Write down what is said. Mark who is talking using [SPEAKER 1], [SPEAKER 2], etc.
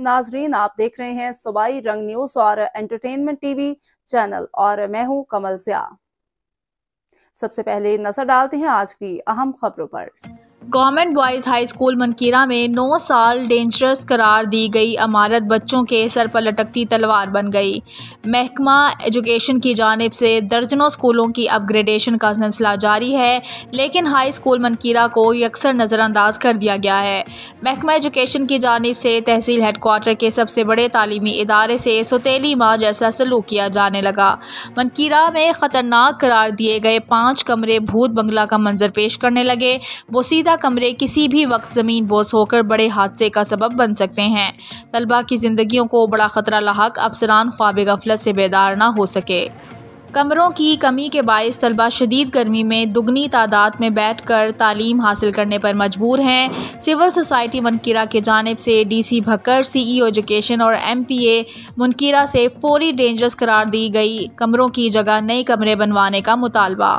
[SPEAKER 1] नाजरीन, आप देख रहे हैं सूबाई रंग न्यूज और एंटरटेनमेंट टीवी चैनल और मैं हूं कमल सिया। सबसे पहले नजर डालते हैं आज की अहम खबरों पर।
[SPEAKER 2] गवर्नमेंट बॉयज़ हाई स्कूल मनकीरा में 9 साल डेंजरस करार दी गई इमारत बच्चों के सर पर लटकती तलवार बन गई। महकमा एजुकेशन की जानिब से दर्जनों स्कूलों की अपग्रेडेशन का सिलसिला जारी है, लेकिन हाई स्कूल मनकीरा को यकसर नज़रअंदाज कर दिया गया है। महकमा एजुकेशन की जानिब से तहसील हेडक्वार्टर के सबसे बड़े तालीमी इदारे से सौतेली माँ जैसा सलूक किया जाने लगा। मनकीरा में ख़तरनाक करार दिए गए 5 कमरे भूत बंगला का मंजर पेश करने लगे। वो सीधा कमरे किसी भी वक्त ज़मीन बोस होकर बड़े हादसे का सबब बन सकते हैं। तलबा की ज़िंदगियों को बड़ा ख़तरा लाहक, अफसरान ख्वाब गफलत से बेदार ना हो सके। कमरों की कमी के बायस तलबा शदीद गर्मी में दुगनी तादाद में बैठ कर तालीम हासिल करने पर मजबूर हैं। सिविल सोसाइटी मनकीरा की जानिब से DC भक्कर, CEO एजुकेशन और MPA मनकीरा से फौरी डेंजरस करार दी गई कमरों की जगह नए कमरे बनवाने का मुतालबा।